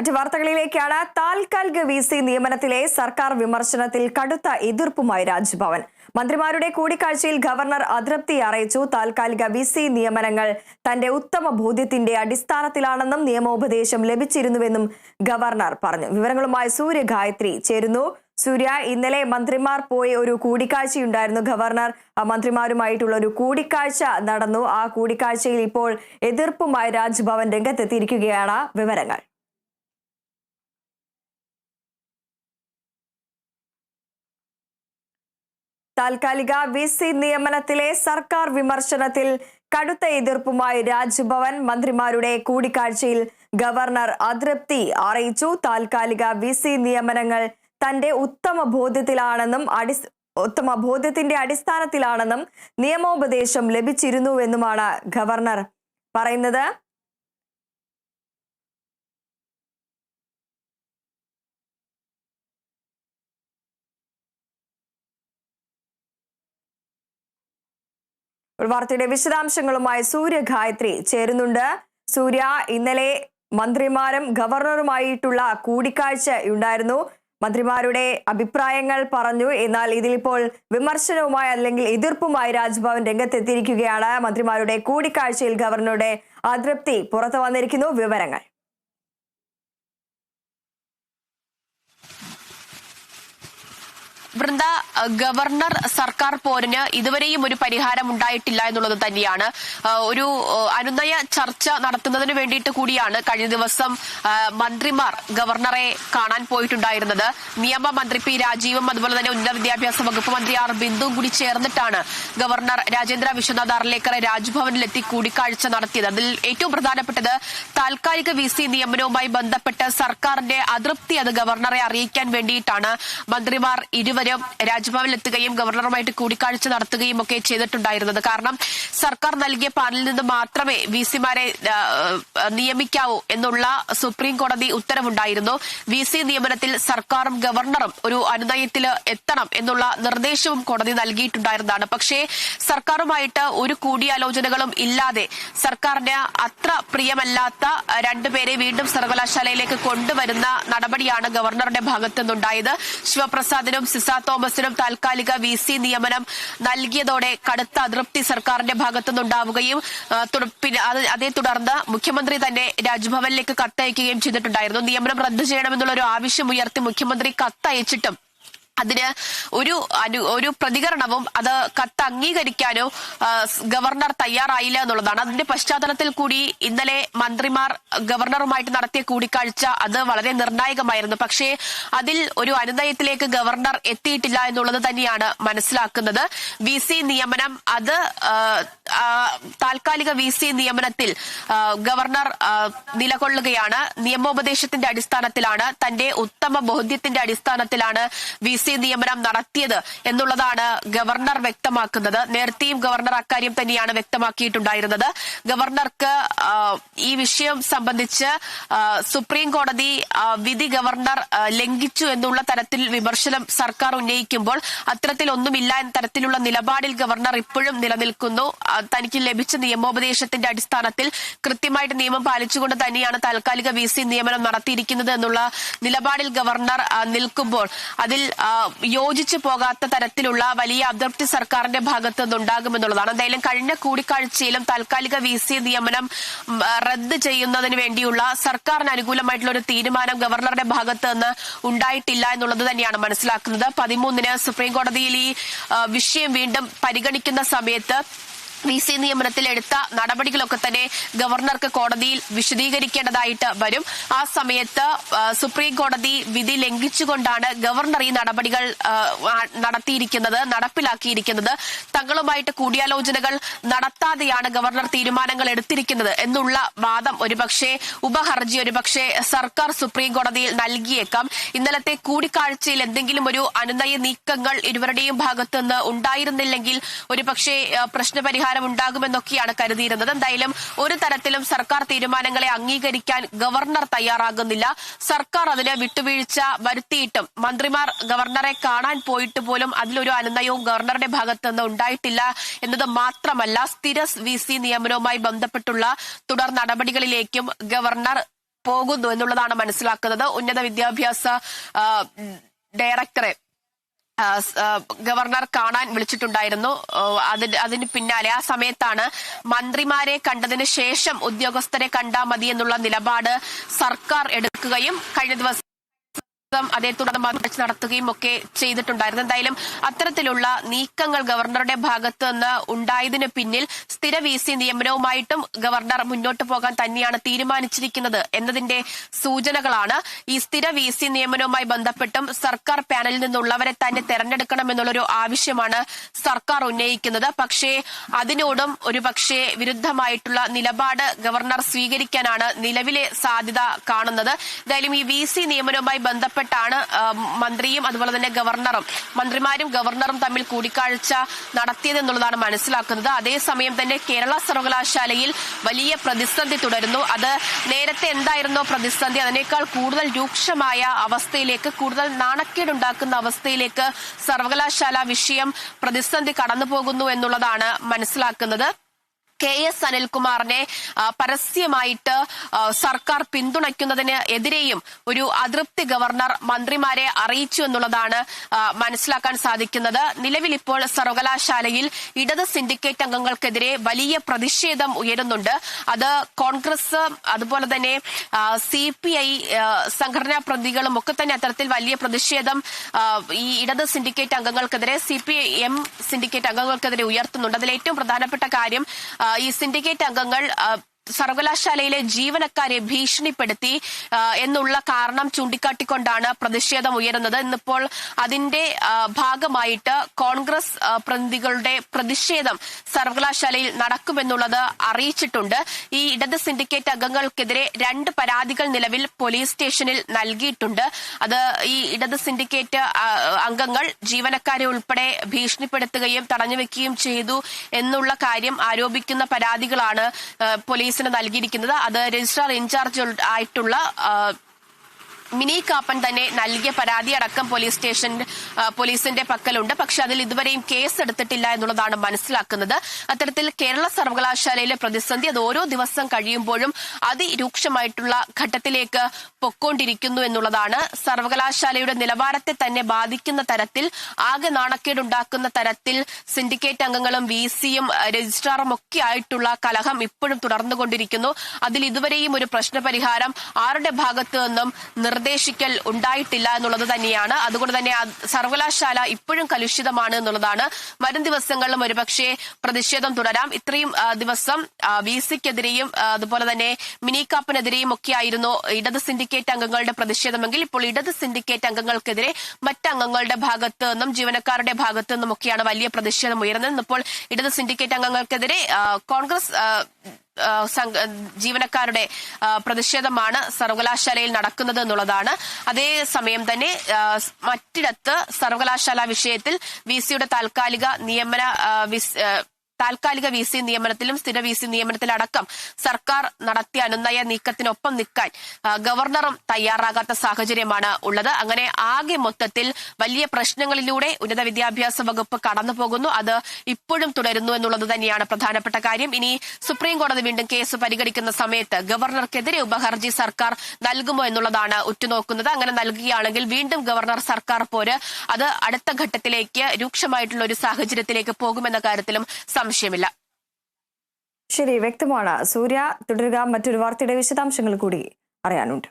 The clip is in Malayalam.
മറ്റു വാർത്തകളിലേക്കാണ്. താൽക്കാലിക വിസി നിയമനത്തിലെ സർക്കാർ വിമർശനത്തിൽ കടുത്ത എതിർപ്പുമായി രാജ്ഭവൻ. മന്ത്രിമാരുടെ കൂടിക്കാഴ്ചയിൽ ഗവർണർ അതൃപ്തി അറിയിച്ചു. താൽക്കാലിക വിസി നിയമനങ്ങൾ തന്റെ ഉത്തമ ബോധ്യത്തിന്റെ അടിസ്ഥാനത്തിലാണെന്നും നിയമോപദേശം ലഭിച്ചിരുന്നുവെന്നും ഗവർണർ പറഞ്ഞു. വിവരങ്ങളുമായി സൂര്യ ഗായത്രി ചേരുന്നു. സൂര്യ, ഇന്നലെ മന്ത്രിമാർ പോയി ഒരു കൂടിക്കാഴ്ചയുണ്ടായിരുന്നു. ഗവർണർ മന്ത്രിമാരുമായിട്ടുള്ള ഒരു കൂടിക്കാഴ്ച നടന്നു. ആ കൂടിക്കാഴ്ചയിൽ ഇപ്പോൾ എതിർപ്പുമായി രാജ്ഭവൻ രംഗത്തെത്തിയിരിക്കുകയാണ്. വിവരങ്ങൾ. താൽക്കാലിക വിസി നിയമനത്തിലെ സർക്കാർ വിമർശനത്തിൽ കടുത്ത എതിർപ്പുമായി രാജ്ഭവൻ. മന്ത്രിമാരുടെ കൂടിക്കാഴ്ചയിൽ ഗവർണർ അതൃപ്തി അറിയിച്ചു. താൽക്കാലിക വിസി നിയമനങ്ങൾ തന്റെ ഉത്തമ ബോധ്യത്തിന്റെ അടിസ്ഥാനത്തിലാണെന്നും നിയമോപദേശം ലഭിച്ചിരുന്നുവെന്നുമാണ് ഗവർണർ പറയുന്നത്. വാർത്തയുടെ വിശദാംശങ്ങളുമായി സൂര്യ ഗായത്രി ചേരുന്നുണ്ട്. സൂര്യ, ഇന്നലെ മന്ത്രിമാരും ഗവർണറുമായിട്ടുള്ള കൂടിക്കാഴ്ച ഉണ്ടായിരുന്നു. മന്ത്രിമാരുടെ അഭിപ്രായങ്ങൾ പറഞ്ഞു. എന്നാൽ ഇതിലിപ്പോൾ വിമർശനവുമായി അല്ലെങ്കിൽ എതിർപ്പുമായി രാജ്ഭവൻ രംഗത്തെത്തിയിരിക്കുകയാണ്. മന്ത്രിമാരുടെ കൂടിക്കാഴ്ചയിൽ ഗവർണറുടെ അതൃപ്തി പുറത്തു വന്നിരിക്കുന്നു. വിവരങ്ങൾ. വൃന്ദ, ഗവർണർ സർക്കാർ പോരിന് ഇതുവരെയും ഒരു പരിഹാരം ഉണ്ടായിട്ടില്ല എന്നുള്ളത് തന്നെയാണ്. ഒരു അനുനയ ചർച്ച നടത്തുന്നതിന് വേണ്ടിയിട്ട് കൂടിയാണ് കഴിഞ്ഞ ദിവസം മന്ത്രിമാർ ഗവർണറെ കാണാൻ പോയിട്ടുണ്ടായിരുന്നത്. നിയമമന്ത്രി പി രാജീവും അതുപോലെ തന്നെ ഉന്നത വിദ്യാഭ്യാസ വകുപ്പ് മന്ത്രി ആർ ബിന്ദുവും കൂടി ചേർന്നിട്ടാണ് ഗവർണർ രാജേന്ദ്ര വിശ്വനാഥ് അർലേക്കർ രാജ്ഭവനിലെത്തി കൂടിക്കാഴ്ച നടത്തിയത്. അതിൽ ഏറ്റവും പ്രധാനപ്പെട്ടത് താൽക്കാലിക വിസി നിയമനവുമായി ബന്ധപ്പെട്ട് സർക്കാരിന്റെ അതൃപ്തി അത് ഗവർണറെ അറിയിക്കാൻ വേണ്ടിയിട്ടാണ് മന്ത്രിമാർ ഇരുവരും രാജ്ഭവനിലെത്തുകയും ഗവർണറുമായിട്ട് കൂടിക്കാഴ്ച നടത്തുകയും ഒക്കെ ചെയ്തിട്ടുണ്ടായിരുന്നത്. കാരണം സർക്കാർ നൽകിയ പാനലിൽ നിന്ന് മാത്രമേ വിസിമാരെ നിയമിക്കാവൂ എന്നുള്ള സുപ്രീം കോടതി ഉത്തരവുണ്ടായിരുന്നു. വിസി നിയമനത്തിൽ സർക്കാരും ഗവർണറും ഒരു അനുനയത്തിൽ എത്തണം എന്നുള്ള നിർദ്ദേശവും കോടതി നൽകിയിട്ടുണ്ടായിരുന്നതാണ്. പക്ഷേ സർക്കാരുമായിട്ട് ഒരു കൂടിയാലോചനകളും ഇല്ലാതെ സർക്കാരിന് അത്ര പ്രിയമല്ലാത്ത രണ്ടുപേരെ വീണ്ടും സർവകലാശാലയിലേക്ക് കൊണ്ടുവരുന്ന നടപടിയാണ് ഗവർണറുടെ ഭാഗത്തു നിന്നുണ്ടായത്. ശിവപ്രസാദിനും സിസ തോമസിനും താൽക്കാലിക വിസി നിയമനം നൽകിയതോടെ കടുത്ത അതൃപ്തി സർക്കാരിന്റെ ഭാഗത്തുനിന്നുണ്ടാവുകയും അതേ തുടർന്ന് മുഖ്യമന്ത്രി തന്നെ രാജ്ഭവനിലേക്ക് കത്തയക്കുകയും ചെയ്തിട്ടുണ്ടായിരുന്നു. നിയമനം റദ്ദു ചെയ്യണമെന്നുള്ള ഒരു ആവശ്യം ഉയർത്തി മുഖ്യമന്ത്രി കത്തയച്ചിട്ടും അതിന് ഒരു പ്രതികരണവും അത് കത്ത് അംഗീകരിക്കാനോ ഗവർണർ തയ്യാറായില്ല എന്നുള്ളതാണ്. അതിന്റെ പശ്ചാത്തലത്തിൽ കൂടി ഇന്നലെ മന്ത്രിമാർ ഗവർണറുമായിട്ട് നടത്തിയ കൂടിക്കാഴ്ച അത് വളരെ നിർണായകമായിരുന്നു. പക്ഷേ അതിൽ ഒരു അനുനയത്തിലേക്ക് ഗവർണർ എത്തിയിട്ടില്ല എന്നുള്ളത് തന്നെയാണ് മനസ്സിലാക്കുന്നത്. വിസി നിയമനം അത് താൽക്കാലിക വിസി നിയമനത്തിൽ ഗവർണർ നിലകൊള്ളുകയാണ്. നിയമോപദേശത്തിന്റെ അടിസ്ഥാനത്തിലാണ്, തന്റെ ഉത്തമ ബോധ്യത്തിന്റെ അടിസ്ഥാനത്തിലാണ് വിസി നിയമനം നടത്തിയത് എന്നുള്ളതാണ് ഗവർണർ വ്യക്തമാക്കുന്നത്. നേരത്തെയും ഗവർണർ അക്കാര്യം തന്നെയാണ് വ്യക്തമാക്കിയിട്ടുണ്ടായിരുന്നത്. ഗവർണർക്ക് ഈ വിഷയം സംബന്ധിച്ച് സുപ്രീം കോടതി വിധി ഗവർണർ ലംഘിച്ചു എന്നുള്ള തരത്തിൽ വിമർശനം സർക്കാർ ഉന്നയിക്കുമ്പോൾ അത്തരത്തിലൊന്നുമില്ല എന്ന തരത്തിലുള്ള നിലപാടിൽ ഗവർണർ ഇപ്പോഴും നിലനിൽക്കുന്നു. തനിക്ക് ലഭിച്ച നിയമോപദേശത്തിന്റെ അടിസ്ഥാനത്തിൽ കൃത്യമായിട്ട് നിയമം പാലിച്ചുകൊണ്ട് തന്നെയാണ് താൽക്കാലിക വിസി നിയമനം നടത്തിയിരിക്കുന്നത് എന്നുള്ള നിലപാടിൽ ഗവർണർ നിൽക്കുമ്പോൾ അതിൽ യോജിച്ചു പോകാത്ത തരത്തിലുള്ള വലിയ അതൃപ്തി സർക്കാരിന്റെ ഭാഗത്ത് നിന്നുണ്ടാകുമെന്നുള്ളതാണ്. എന്തായാലും കഴിഞ്ഞ കൂടിക്കാഴ്ചയിലും താൽക്കാലിക വിസി നിയമനം റദ്ദ് ചെയ്യുന്നതിന് വേണ്ടിയുള്ള സർക്കാരിന് അനുകൂലമായിട്ടുള്ള ഒരു തീരുമാനം ഗവർണറുടെ ഭാഗത്ത് നിന്ന് ഉണ്ടായിട്ടില്ല എന്നുള്ളത് തന്നെയാണ് മനസ്സിലാക്കുന്നത്. 13-ന് സുപ്രീം കോടതിയിൽ ഈ വിഷയം വീണ്ടും പരിഗണിക്കുന്ന സമയത്ത് വിസി നിയമനത്തിൽ എടുത്ത നടപടികളൊക്കെ തന്നെ ഗവർണർക്ക് കോടതിയിൽ വിശദീകരിക്കേണ്ടതായിട്ട് വരും. ആ സമയത്ത് സുപ്രീം കോടതി വിധി ലംഘിച്ചുകൊണ്ടാണ് ഗവർണർ ഈ നടപടികൾ നടപ്പിലാക്കിയിരിക്കുന്നത്. തങ്ങളുമായിട്ട് കൂടിയാലോചനകൾ നടത്താതെയാണ് ഗവർണർ തീരുമാനങ്ങൾ എടുത്തിരിക്കുന്നത് എന്നുള്ള വാദം ഒരുപക്ഷെ ഉപഹർജി ഒരുപക്ഷെ സർക്കാർ സുപ്രീം കോടതിയിൽ നൽകിയേക്കാം. ഇന്നലത്തെ കൂടിക്കാഴ്ചയിൽ എന്തെങ്കിലും ഒരു അനുനയ നീക്കങ്ങൾ ഇരുവരുടെയും ഭാഗത്തു നിന്ന് ഉണ്ടായിരുന്നില്ലെങ്കിൽ ഒരുപക്ഷെ പ്രശ്നപരിഹാരം ഉണ്ടാകുമെന്നൊക്കെയാണ് കരുതിയിരുന്നത്. എന്തായാലും ഒരു തരത്തിലും സർക്കാർ തീരുമാനങ്ങളെ അംഗീകരിക്കാൻ ഗവർണർ തയ്യാറാകുന്നില്ല. സർക്കാർ അതിന് വിട്ടുവീഴ്ച വരുത്തിയിട്ടും മന്ത്രിമാർ ഗവർണറെ കാണാൻ പോയിട്ട് പോലും അതിലൊരു അനുനയവും ഗവർണറുടെ ഭാഗത്ത് നിന്ന് ഉണ്ടായിട്ടില്ല എന്നത് മാത്രമല്ല, സ്ഥിര വിസി നിയമനവുമായി ബന്ധപ്പെട്ടുള്ള തുടർ നടപടികളിലേക്കും ഗവർണർ പോകുന്നു എന്നുള്ളതാണ് മനസ്സിലാക്കുന്നത്. ഉന്നത വിദ്യാഭ്യാസ ഡയറക്ടറെ ഗവർണർ കാണാൻ വിളിച്ചിട്ടുണ്ടായിരുന്നു. അതിന് പിന്നാലെ ആ സമയത്താണ് മന്ത്രിമാരെ കണ്ടതിന് ശേഷം ഉദ്യോഗസ്ഥരെ കണ്ടാൽ മതി എന്നുള്ള നിലപാട് സർക്കാർ എടുക്കുകയും കഴിഞ്ഞ ദിവസം അതേ തുടർന്ന് മാർച്ച് നടത്തുകയും ഒക്കെ ചെയ്തിട്ടുണ്ടായിരുന്നു. എന്തായാലും അത്തരത്തിലുള്ള നീക്കങ്ങൾ ഗവർണറുടെ ഭാഗത്ത് നിന്ന് ഉണ്ടായതിനു പിന്നിൽ സ്ഥിര VC നിയമനവുമായിട്ടും ഗവർണർ മുന്നോട്ട് പോകാൻ തന്നെയാണ് തീരുമാനിച്ചിരിക്കുന്നത് എന്നതിന്റെ സൂചനകളാണ്. ഈ സ്ഥിര VC നിയമനവുമായി ബന്ധപ്പെട്ടും സർക്കാർ പാനലിൽ നിന്നുള്ളവരെ തന്നെ തെരഞ്ഞെടുക്കണം എന്നുള്ളൊരു ആവശ്യമാണ് സർക്കാർ ഉന്നയിക്കുന്നത്. പക്ഷേ അതിനോടും ഒരു പക്ഷേ വിരുദ്ധമായിട്ടുള്ള നിലപാട് ഗവർണർ സ്വീകരിക്കാനാണ് നിലവിലെ സാധ്യത കാണുന്നത്. എന്തായാലും ഈ VC നിയമനവുമായി ബന്ധപ്പെട്ടാണ് മന്ത്രിയും അതുപോലെ തന്നെ മന്ത്രിമാരും ഗവർണറും തമ്മിൽ കൂടിക്കാഴ്ച നടത്തിയതെന്നുള്ളതാണ് മനസ്സിലാക്കുന്നത്. അതേസമയം തന്നെ കേരള സർവകലാശാലയിൽ വലിയ പ്രതിസന്ധി തുടരുന്നു. അത് നേരത്തെ എന്തായിരുന്നോ പ്രതിസന്ധി അതിനേക്കാൾ കൂടുതൽ രൂക്ഷമായ അവസ്ഥയിലേക്ക്, കൂടുതൽ നാണക്കേടുണ്ടാക്കുന്ന അവസ്ഥയിലേക്ക് സർവകലാശാല വിഷയം പ്രതിസന്ധി കടന്നു പോകുന്നു എന്നുള്ളതാണ് മനസ്സിലാക്കുന്നത്. KS അനിൽകുമാറിനെ പരസ്യമായിട്ട് സർക്കാർ പിന്തുണയ്ക്കുന്നതിന് എതിരെയും ഒരു അതൃപ്തി ഗവർണർ മന്ത്രിമാരെ അറിയിച്ചു എന്നുള്ളതാണ് മനസ്സിലാക്കാൻ സാധിക്കുന്നത്. നിലവിൽ ഇപ്പോൾ സർവകലാശാലയിൽ ഇടത് സിൻഡിക്കേറ്റ് അംഗങ്ങൾക്കെതിരെ വലിയ പ്രതിഷേധം ഉയരുന്നുണ്ട്. അത് കോൺഗ്രസ് അതുപോലെ തന്നെ CPI സംഘടനാ പ്രതികളും ഒക്കെ തന്നെ അത്തരത്തിൽ വലിയ പ്രതിഷേധം ഈ ഇടത് സിൻഡിക്കേറ്റ് അംഗങ്ങൾക്കെതിരെ CPM സിൻഡിക്കേറ്റ് അംഗങ്ങൾക്കെതിരെ ഉയർത്തുന്നുണ്ട്. അതിൽ ഏറ്റവും പ്രധാനപ്പെട്ട കാര്യം ഈ സിൻഡിക്കേറ്റ് അംഗങ്ങൾ സർവകലാശാലയിലെ ജീവനക്കാരെ ഭീഷണിപ്പെടുത്തി എന്നുള്ള കാരണം ചൂണ്ടിക്കാട്ടിക്കൊണ്ടാണ് പ്രതിഷേധം ഉയരുന്നത്. ഇന്നിപ്പോൾ അതിന്റെ ഭാഗമായിട്ട് കോൺഗ്രസ് പ്രതിനിധികളുടെ പ്രതിഷേധം സർവകലാശാലയിൽ നടക്കുമെന്നുള്ളത് അറിയിച്ചിട്ടുണ്ട്. ഈ ഇടത് സിൻഡിക്കേറ്റ് അംഗങ്ങൾക്കെതിരെ 2 പരാതികൾ നിലവിൽ പോലീസ് സ്റ്റേഷനിൽ നൽകിയിട്ടുണ്ട്. അത് ഈ ഇടത് സിൻഡിക്കേറ്റ് അംഗങ്ങൾ ജീവനക്കാരെ ഉൾപ്പെടെ ഭീഷണിപ്പെടുത്തുകയും തടഞ്ഞുവെക്കുകയും ചെയ്തു എന്നുള്ള കാര്യം ആരോപിക്കുന്ന പരാതികളാണ് പോലീസിന് നൽകിയിരിക്കുന്നത്. അത് രജിസ്ട്രാർ ഇൻചാർജ് ആയിട്ടുള്ള മിനി കാപ്പൻ തന്നെ നൽകിയ പരാതി അടക്കം പോലീസിന്റെ പക്കലുണ്ട്. പക്ഷെ അതിൽ ഇതുവരെയും കേസ് എടുത്തിട്ടില്ല എന്നുള്ളതാണ് മനസ്സിലാക്കുന്നത്. അത്തരത്തിൽ കേരള സർവകലാശാലയിലെ പ്രതിസന്ധി അത് ഓരോ ദിവസം കഴിയുമ്പോഴും അതിരൂക്ഷമായിട്ടുള്ള ഘട്ടത്തിലേക്ക് പൊക്കോണ്ടിരിക്കുന്നു എന്നുള്ളതാണ്. സർവകലാശാലയുടെ നിലവാരത്തെ തന്നെ ബാധിക്കുന്ന തരത്തിൽ, ആകെ നാണക്കേടുണ്ടാക്കുന്ന തരത്തിൽ സിൻഡിക്കേറ്റ് അംഗങ്ങളും VCയും രജിസ്ട്രാറും ഒക്കെ ആയിട്ടുള്ള കലഹം ഇപ്പോഴും തുടർന്നുകൊണ്ടിരിക്കുന്നു. അതിൽ ഇതുവരെയും ഒരു പ്രശ്നപരിഹാരം ആരുടെ ഭാഗത്തു നിന്നും നിർദ്ദേശിക്കൽ ഉണ്ടായിട്ടില്ല എന്നുള്ളത് തന്നെയാണ്. അതുകൊണ്ട് തന്നെ സർവകലാശാല ഇപ്പോഴും കലുഷിതമാണ് എന്നുള്ളതാണ്. വരും ദിവസങ്ങളിലും ഒരുപക്ഷെ പ്രതിഷേധം തുടരാം. ഇത്രയും ദിവസം VCക്കെതിരെയും അതുപോലെ തന്നെ മിനി കാപ്പനെതിരെയും ഒക്കെയായിരുന്നു ഇടത് സിൻഡിക്കേറ്റ് അംഗങ്ങളുടെ പ്രതിഷേധമെങ്കിൽ ഇപ്പോൾ ഇടത് സിൻഡിക്കേറ്റ് അംഗങ്ങൾക്കെതിരെ മറ്റംഗങ്ങളുടെ ഭാഗത്തു നിന്നും ജീവനക്കാരുടെ ഭാഗത്തു നിന്നും ഒക്കെയാണ് വലിയ പ്രതിഷേധം ഉയർന്നത്. ഇപ്പോൾ ഇടത് സിൻഡിക്കേറ്റ് അംഗങ്ങൾക്കെതിരെ കോൺഗ്രസ് ജീവനക്കാരുടെ പ്രതിഷേധമാണ് സർവകലാശാലയിൽ നടക്കുന്നത് എന്നുള്ളതാണ്. അതേസമയം തന്നെ മറ്റിടത്ത് സർവകലാശാല വിഷയത്തിൽ VCയുടെ താൽക്കാലിക VC നിയമനത്തിലും സ്ഥിര VC നിയമനത്തിലടക്കം സർക്കാർ നടത്തിയ അനുനയ നീക്കത്തിനൊപ്പം നിൽക്കാൻ ഗവർണറും തയ്യാറാകാത്ത സാഹചര്യമാണ് ഉള്ളത്. അങ്ങനെ ആകെ മൊത്തത്തിൽ വലിയ പ്രശ്നങ്ങളിലൂടെ ഉന്നത വിദ്യാഭ്യാസ വകുപ്പ് കടന്നു പോകുന്നു. അത് ഇപ്പോഴും തുടരുന്നു എന്നുള്ളത് തന്നെയാണ് പ്രധാനപ്പെട്ട കാര്യം. ഇനി സുപ്രീം കോടതി വീണ്ടും കേസ് പരിഗണിക്കുന്ന സമയത്ത് ഗവർണർക്കെതിരെ ഉപഹർജി സർക്കാർ നൽകുമോ എന്നുള്ളതാണ് ഉറ്റുനോക്കുന്നത്. അങ്ങനെ നൽകുകയാണെങ്കിൽ വീണ്ടും ഗവർണർ സർക്കാർ പോര് അത് അടുത്ത ഘട്ടത്തിലേക്ക് രൂക്ഷമായിട്ടുള്ള ഒരു സാഹചര്യത്തിലേക്ക് പോകുമെന്ന കാര്യത്തിലും സംശയമില്ല. ശരി, വ്യക്തമാണ്. സൂര്യ, തുടരുക. മറ്റൊരു വാർത്തയുടെ വിശദാംശങ്ങൾ കൂടി അറിയാനുണ്ട്.